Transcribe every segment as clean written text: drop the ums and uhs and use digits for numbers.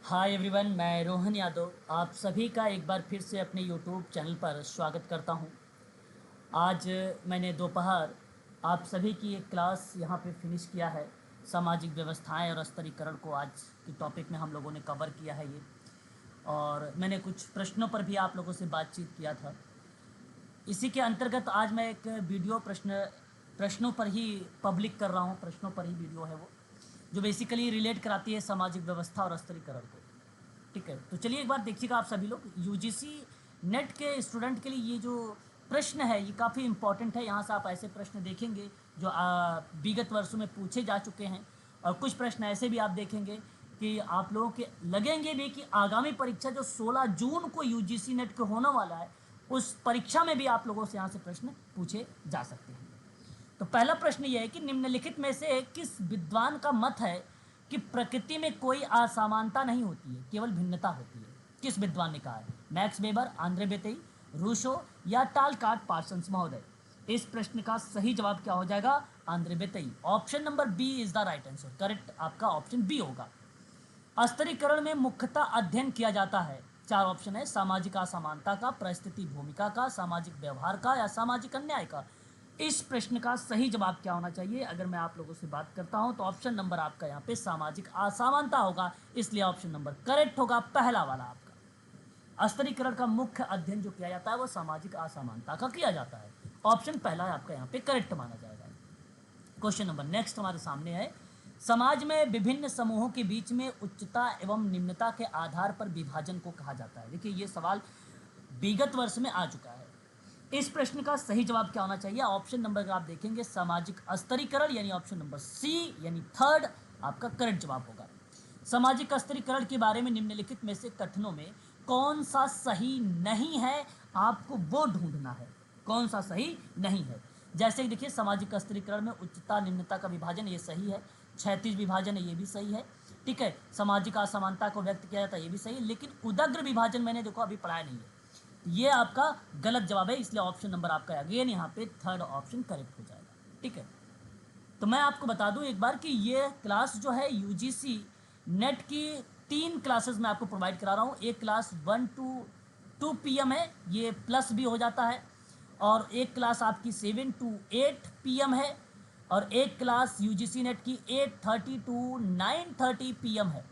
Hi everyone, मैं रोहन यादव आप सभी का एक बार फिर से अपने यूट्यूब चैनल पर स्वागत करता हूं। आज मैंने दोपहर आप सभी की एक क्लास यहां पे फिनिश किया है। सामाजिक व्यवस्थाएं और स्तरीकरण को आज के टॉपिक में हम लोगों ने कवर किया है ये। और मैंने कुछ प्रश्नों पर भी आप लोगों से बातचीत किया था। इसी के अंतर्गत आज मैं एक वीडियो प्रश्नों पर ही पब्लिक कर रहा हूँ। प्रश्नों पर ही वीडियो है वो, जो बेसिकली रिलेट कराती है सामाजिक व्यवस्था और स्तरीकरण को। ठीक है, तो चलिए एक बार देखिएगा आप सभी लोग। यूजीसी नेट के स्टूडेंट के लिए ये जो प्रश्न है ये काफ़ी इंपॉर्टेंट है। यहाँ से आप ऐसे प्रश्न देखेंगे जो विगत वर्षों में पूछे जा चुके हैं, और कुछ प्रश्न ऐसे भी आप देखेंगे कि आप लोगों के लगेंगे भी कि आगामी परीक्षा जो 16 जून को यूजीसी नेट के होने वाला है, उस परीक्षा में भी आप लोगों से यहाँ से प्रश्न पूछे जा सकते हैं। तो पहला प्रश्न यह है कि निम्नलिखित में से किस विद्वान का मत है कि प्रकृति में कोई असमानता नहीं होती है, केवल भिन्नता होती है। किस विद्वान ने कहा है? मैक्स वेबर, आंद्रे बेतेई, रूसो या टालकाट पार्सन्स महोदय? इस प्रश्न का सही जवाब क्या हो जाएगा? Andre Beteille. Option number B is the right answer. Correct आपका ऑप्शन बी होगा। स्तरीकरण में मुख्यतः अध्ययन किया जाता है, चार ऑप्शन है, सामाजिक असमानता का, परिस्थिति भूमिका का, सामाजिक व्यवहार का या सामाजिक अन्याय का। इस प्रश्न का सही जवाब क्या होना चाहिए? अगर मैं आप लोगों से बात करता हूं तो ऑप्शन नंबर आपका यहाँ पे सामाजिक असमानता होगा, इसलिए ऑप्शन नंबर करेक्ट होगा, पहला वाला आपका। स्तरीकरण का मुख्य अध्ययन जो किया जाता है वो सामाजिक असमानता का किया जाता है। ऑप्शन पहला है आपका यहाँ पे करेक्ट माना जाएगा। क्वेश्चन नंबर नेक्स्ट हमारे सामने है, समाज में विभिन्न समूहों के बीच में उच्चता एवं निम्नता के आधार पर विभाजन को कहा जाता है। देखिए ये सवाल विगत वर्ष में आ चुका है। इस प्रश्न का सही जवाब क्या होना चाहिए? ऑप्शन नंबर आप देखेंगे सामाजिक स्तरीकरण, यानी ऑप्शन नंबर सी यानी थर्ड आपका करेक्ट जवाब होगा। सामाजिक स्तरीकरण के बारे में निम्नलिखित में से कथनों में कौन सा सही नहीं है, आपको वो ढूंढना है। कौन सा सही नहीं है? जैसे कि देखिए, सामाजिक स्तरीकरण में उच्चता निम्नता का विभाजन ये सही है, क्षैतिज विभाजन है ये भी सही है, ठीक है, सामाजिक असमानता को व्यक्त किया जाता है ये भी सही है, लेकिन उदग्र विभाजन मैंने देखो अभी पढ़ाया नहीं है, ये आपका गलत जवाब है, इसलिए ऑप्शन नंबर आपका अगेन यहाँ पे थर्ड ऑप्शन करेक्ट हो जाएगा। ठीक है, तो मैं आपको बता दूं एक बार कि ये क्लास जो है यूजीसी नेट की 3 क्लासेस मैं आपको प्रोवाइड करा रहा हूँ। एक क्लास 1 to 2 PM है, ये प्लस भी हो जाता है, और एक क्लास आपकी 7 to 8 PM है, और एक क्लास यूजीसी नेट की 8:30 to 9:30 PM है।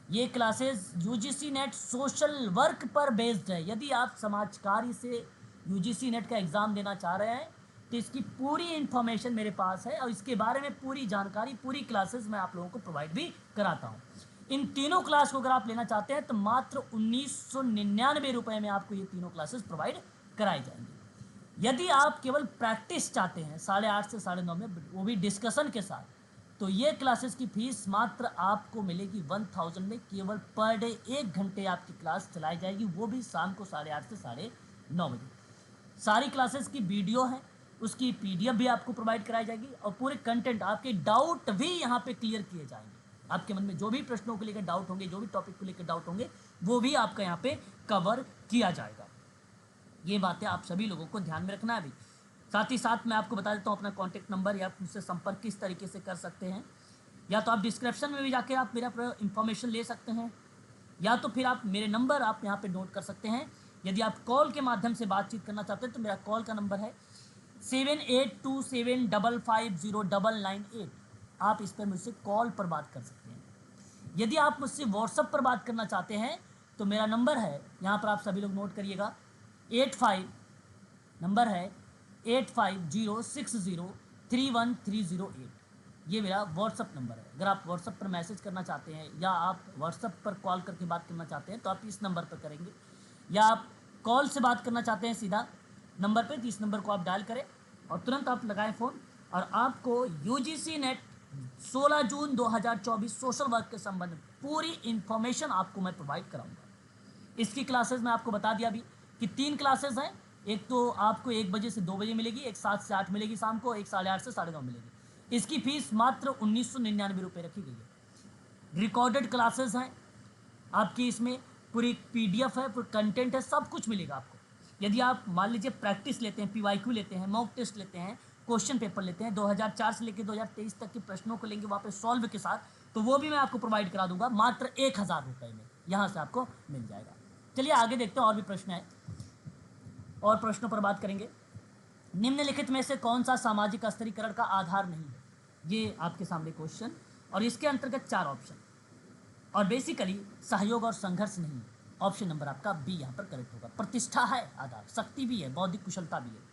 ये classes UGC net social work पर बेस्ड है। यदि आप समाज कार्य से यूजीसी नेट का एग्ज़ाम देना चाह रहे हैं तो इसकी पूरी इन्फॉर्मेशन मेरे पास है, और इसके बारे में पूरी जानकारी, पूरी क्लासेस मैं आप लोगों को प्रोवाइड भी कराता हूँ। इन तीनों क्लास को अगर आप लेना चाहते हैं तो मात्र 1999 रुपये में आपको ये तीनों क्लासेस प्रोवाइड कराई जाएंगी। यदि आप केवल प्रैक्टिस चाहते हैं 8:30 से 9:30 में, वो भी डिस्कशन के साथ, तो ये क्लासेस की फीस मात्र आपको मिलेगी 1000 में। केवल पर डे 1 घंटे आपकी क्लास चलाई जाएगी, वो भी शाम को 8:30 से 9:30 बजे। सारी क्लासेस की वीडियो है, उसकी पीडीएफ भी आपको प्रोवाइड कराई जाएगी, और पूरे कंटेंट, आपके डाउट भी यहाँ पे क्लियर किए जाएंगे। आपके मन में जो भी प्रश्नों को लेकर डाउट होंगे, जो भी टॉपिक को लेकर डाउट होंगे, वो भी आपका यहाँ पे कवर किया जाएगा। ये बातें आप सभी लोगों को ध्यान में रखना है। अभी साथ ही साथ मैं आपको बता देता हूँ अपना कॉन्टैक्ट नंबर, या मुझसे संपर्क किस तरीके से कर सकते हैं। या तो आप डिस्क्रिप्शन में भी जाके आप मेरा इंफॉर्मेशन ले सकते हैं, या तो फिर आप मेरे नंबर आप यहाँ पे नोट कर सकते हैं। यदि आप कॉल के माध्यम से बातचीत करना चाहते हैं तो मेरा कॉल का नंबर है 7827550998। आप इस पर मुझसे कॉल पर बात कर सकते हैं। यदि आप मुझसे व्हाट्सएप पर बात करना चाहते हैं तो मेरा नंबर है, यहाँ पर आप सभी लोग नोट करिएगा, 85 नंबर है 8506031308। ये मेरा व्हाट्सअप नंबर है। अगर आप व्हाट्सअप पर मैसेज करना चाहते हैं, या आप व्हाट्सअप पर कॉल करके बात करना चाहते हैं, तो आप इस नंबर पर करेंगे, या आप कॉल से बात करना चाहते हैं सीधा नंबर पे, तो इस नंबर को आप डायल करें और तुरंत आप लगाएं फ़ोन, और आपको यूजीसी नेट 16 जून 2024 सोशल वर्क के संबंध में पूरी इन्फॉर्मेशन आपको मैं प्रोवाइड कराऊंगा। इसकी क्लासेस मैं आपको बता दिया अभी कि 3 क्लासेस हैं। एक तो आपको 1 बजे से 2 बजे मिलेगी, एक 7 से 8 मिलेगी शाम को, एक 8:30 से 9:30 मिलेगी। इसकी फीस मात्र 1999 रुपये रखी गई है। रिकॉर्डेड क्लासेस हैं आपकी, इसमें पूरी पीडीएफ है, पूरी कंटेंट है, सब कुछ मिलेगा आपको। यदि आप मान लीजिए प्रैक्टिस लेते हैं, पीवाईक्यू लेते हैं, मॉक टेस्ट लेते हैं, क्वेश्चन पेपर लेते हैं, 2004 से लेकर 2023 तक के प्रश्नों को लेंगे वहाँ पे सॉल्व के साथ, तो वो भी मैं आपको प्रोवाइड करा दूंगा मात्र 1000 रुपये में, यहाँ से आपको मिल जाएगा। चलिए आगे देखते हैं, और भी प्रश्न है, और प्रश्नों पर बात करेंगे। निम्नलिखित में से कौन सा सामाजिक स्तरीकरण का आधार नहीं है? ये आपके सामने क्वेश्चन, और इसके अंतर्गत 4 ऑप्शन, और बेसिकली सहयोग और संघर्ष नहीं है। ऑप्शन नंबर आपका बी यहाँ पर करेक्ट होगा। प्रतिष्ठा है आधार, शक्ति भी है, बौद्धिक कुशलता भी है।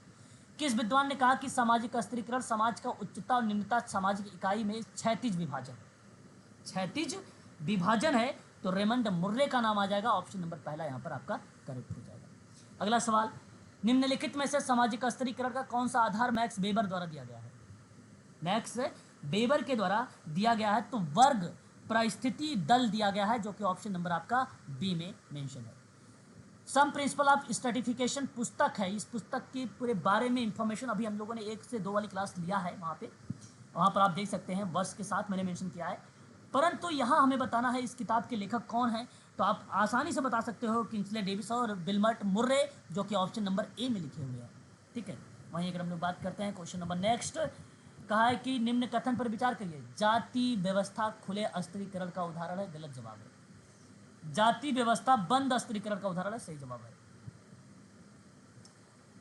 किस विद्वान ने कहा कि सामाजिक स्तरीकरण समाज का उच्चता और निम्नता सामाजिक इकाई में क्षैतिज विभाजन है? क्षैतिज विभाजन है तो रेमंड मुर्रे का नाम आ जाएगा। ऑप्शन नंबर पहला यहाँ पर आपका करेक्ट हो जाएगा। अगला सवाल, निम्नलिखित में से सामाजिक स्तरीकरण का कौन सा आधार मैक्स वेबर द्वारा दिया गया है? मैक्स वेबर के द्वारा दिया गया है तो वर्ग परिस्थिति दल दिया गया है, जो कि ऑप्शन नंबर आपका बी में मेंशन है। सम प्रिंसिपल ऑफ स्ट्रेटिफिकेशन पुस्तक है, इस पुस्तक के पूरे बारे में इंफॉर्मेशन अभी हम लोगों ने 1 से 2 वाली क्लास लिया है, वहाँ पर आप देख सकते हैं, वर्ष के साथ मैंने मेंशन किया है। परंतु यहाँ हमें बताना है इस किताब के लेखक कौन है, तो आप आसानी से बता सकते हो किंग्सले डेविस और विल्बर्ट मुर्रे, जो कि ऑप्शन नंबर ए में लिखे हुए हैं। ठीक है, वहीं अगर हम लोग बात करते हैं क्वेश्चन नंबर नेक्स्ट, कहा है कि निम्न कथन पर विचार करिए। जाति व्यवस्था खुले स्तरीकरण का उदाहरण है, गलत जवाब है। जाति व्यवस्था बंद स्तरीकरण का उदाहरण है, सही जवाब है।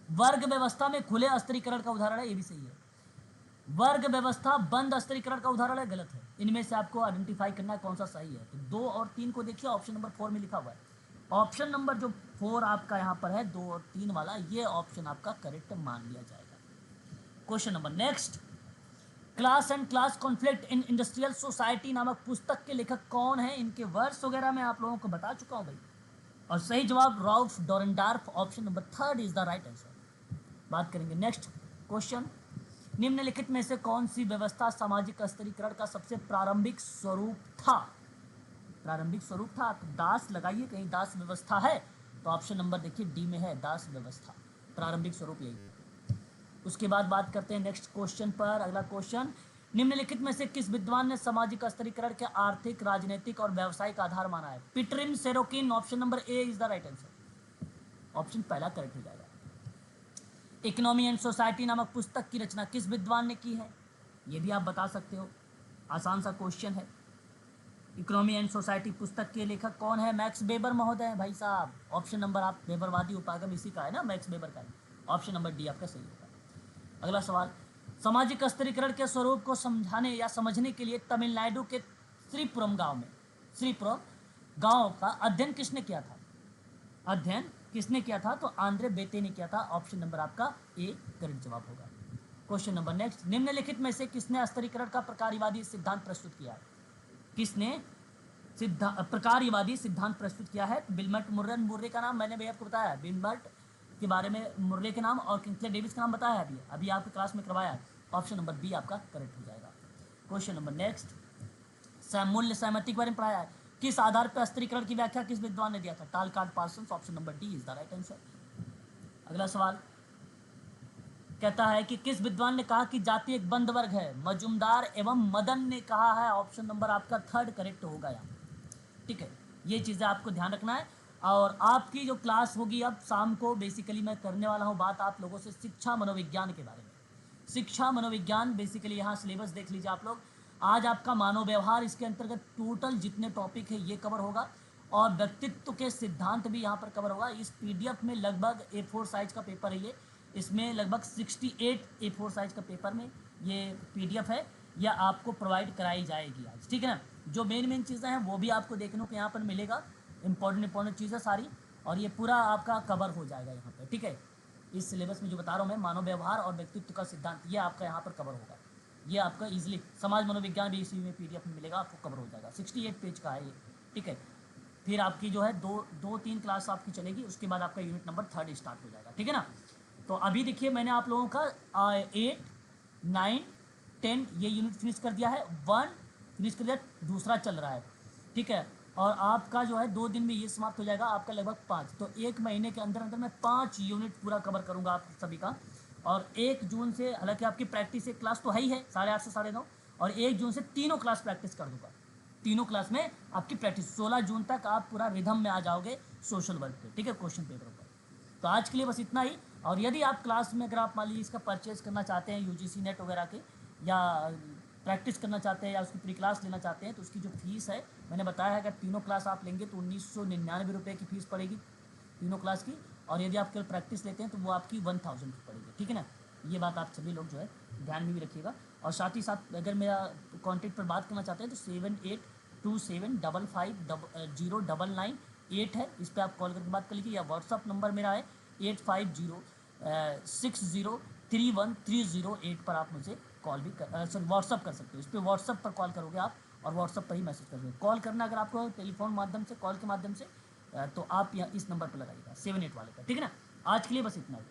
वर्ग व्यवस्था में खुले स्तरीकरण का उदाहरण है, ये भी सही है। वर्ग व्यवस्था बंद स्तरीकरण का उदाहरण है, गलत है। इनमें से आपको आइडेंटिफाई करना है कौन सा सही है। तो 2 और 3 को देखिए, ऑप्शन नंबर 4 में लिखा हुआ है। ऑप्शन नंबर जो 4 आपका यहाँ पर है, 2 और 3 वाला, ये ऑप्शन आपका करेक्ट मान लिया जाएगा। Question number next, class and class conflict in industrial society नामक पुस्तक के लेखक कौन है? इनके वर्ष वगैरह मैं आप लोगों को बता चुका हूं भाई, और सही जवाब Ralf Dahrendorf, option number 3 is the right answer. बात करेंगे नेक्स्ट क्वेश्चन, निम्नलिखित में से कौन सी व्यवस्था सामाजिक स्तरीकरण का सबसे प्रारंभिक स्वरूप था? प्रारंभिक स्वरूप था, तो दास लगाइए, कहीं दास व्यवस्था है तो ऑप्शन नंबर देखिए डी में है, दास व्यवस्था प्रारंभिक स्वरूप यही है। उसके बाद बात करते हैं नेक्स्ट क्वेश्चन पर। अगला क्वेश्चन, निम्नलिखित में से किस विद्वान ने सामाजिक स्तरीकरण के आर्थिक, राजनीतिक और व्यावसायिक आधार माना है? Pitirim Sorokin, option number A is the right answer. Option पहला करेक्ट हो जाएगा। इकोनॉमी एंड सोसाइटी नामक पुस्तक की रचना किस विद्वान ने की है? ये भी आप बता सकते हो, आसान सा क्वेश्चन है। इकोनॉमी एंड सोसाइटी पुस्तक के लेखक कौन है? मैक्स वेबर महोदय भाई साहब। ऑप्शन नंबर आप वेबरवादी उपागम इसी का है ना, मैक्स वेबर का है। ऑप्शन नंबर डी आपका सही होगा। अगला सवाल, सामाजिक स्तरीकरण के स्वरूप को समझाने या समझने के लिए तमिलनाडु के श्रीपुरम गांव का अध्ययन किसने किया था? अध्ययन किसने किया था? तो आंद्रे बेते ने किया था। ऑप्शन नंबर आपका ए करेक्ट जवाब होगा। क्वेश्चन नंबर नेक्स्ट, निम्नलिखित में से किसने स्तरीकरण का प्रकार्यवादी सिद्धांत प्रस्तुत किया है? किसने प्रकार्यवादी सिद्धांत प्रस्तुत किया है? विल्बर्ट मुर्रे का नाम मैंने भैया आपको बताया, विल्बर्ट के बारे में मुर्रे के नाम और किंग्सले डेविस का नाम बताया है अभी आपकी क्लास में करवाया है। ऑप्शन नंबर बी आपका करेक्ट हो जाएगा। क्वेश्चन नंबर नेक्स्ट, मूल्य सहमति के बारे में पढ़ाया है। किस आधार पर स्तरीकरण की व्याख्या किस विद्वान ने दिया था? Talcott Parsons, option number D is the right answer. अगला सवाल कहता है कि किस विद्वान ने कहा कि जाति एक बंद वर्ग है? मजुमदार एवं मदन ने कहा है। ऑप्शन नंबर आपका 3 करेक्ट होगा यहाँ। ठीक है, ये चीज़ें आपको ध्यान रखना है। और आपकी जो क्लास होगी अब शाम को, बेसिकली मैं करने वाला हूँ बात आप लोगों से शिक्षा मनोविज्ञान के बारे में। शिक्षा मनोविज्ञान बेसिकली यहाँ सिलेबस देख लीजिए आप लोग। आज आपका मानव व्यवहार, इसके अंतर्गत टोटल जितने टॉपिक है ये कवर होगा, और व्यक्तित्व के सिद्धांत भी यहाँ पर कवर होगा। इस पीडीएफ में लगभग A4 साइज का पेपर है ये, इसमें लगभग 68 A4 साइज का पेपर में ये पीडीएफ है, यह आपको प्रोवाइड कराई जाएगी आज। ठीक है ना, जो मेन चीज़ें हैं वो भी आपको देखने को यहाँ पर मिलेगा, इंपॉर्टेंट चीज़ें सारी, और ये पूरा आपका कवर हो जाएगा यहाँ पर। ठीक है, इस सिलेबस में जो बता रहा हूँ मैं, मानव व्यवहार और व्यक्तित्व का सिद्धांत, ये आपका यहाँ पर कवर होगा। ये आपका इजीली समाज मनोविज्ञान भी इसी में पीडीएफ में मिलेगा, आपको कवर हो जाएगा। 68 पेज का है ये। ठीक है, फिर आपकी जो है 2-3 क्लास आपकी चलेगी, उसके बाद आपका यूनिट नंबर 3 स्टार्ट हो जाएगा। ठीक है ना, तो अभी देखिए मैंने आप लोगों का 8, 9, 10 ये यूनिट फिनिश कर दिया है, 1 फिनिश कर दिया, दूसरा चल रहा है। ठीक है, और आपका जो है 2 दिन में ये समाप्त हो जाएगा, आपका लगभग 5, तो 1 महीने के अंदर अंदर मैं 5 यूनिट पूरा कवर करूँगा आप सभी का। और 1 जून से, हालांकि आपकी प्रैक्टिस एक क्लास तो है ही है 8:30 से 9:30, और 1 जून से तीनों क्लास प्रैक्टिस कर दूंगा। तीनों क्लास में आपकी प्रैक्टिस 16 जून तक आप पूरा रिदम में आ जाओगे सोशल वर्क पे। ठीक है, क्वेश्चन पेपर पर। तो आज के लिए बस इतना ही। और यदि आप क्लास में, अगर आप मान लीजिए इसका परचेज करना चाहते हैं यूजीसी नेट वगैरह के, या प्रैक्टिस करना चाहते हैं या उसकी प्री क्लास लेना चाहते हैं तो उसकी जो फीस है मैंने बताया है, अगर तीनों क्लास आप लेंगे तो 1999 रुपये की फ़ीस पड़ेगी तीनों क्लास की, और यदि आप केवल प्रैक्टिस लेते हैं तो वो आपकी 1000 की पड़ेगी, ठीक है ना। ये बात आप सभी लोग जो है ध्यान में भी रखिएगा। और साथ ही साथ अगर मेरा कॉन्टैक्ट पर बात करना चाहते हैं तो 7827550998 है, इस पर आप कॉल करके बात कर लीजिए, या व्हाट्सअप नंबर मेरा है 8506031308 पर आप मुझे कॉल भी सॉरी व्हाट्सअप कर सकते हो। इस पर व्हाट्सअप पर कॉल करोगे आप और व्हाट्सअप पर ही मैसेज कर सकते कॉल करना अगर आपको टेलीफोन माध्यम से, कॉल के माध्यम से, तो आप यहाँ इस नंबर पर लगाइएगा 78 वाले पर, ठीक है ना। आज के लिए बस इतना ही।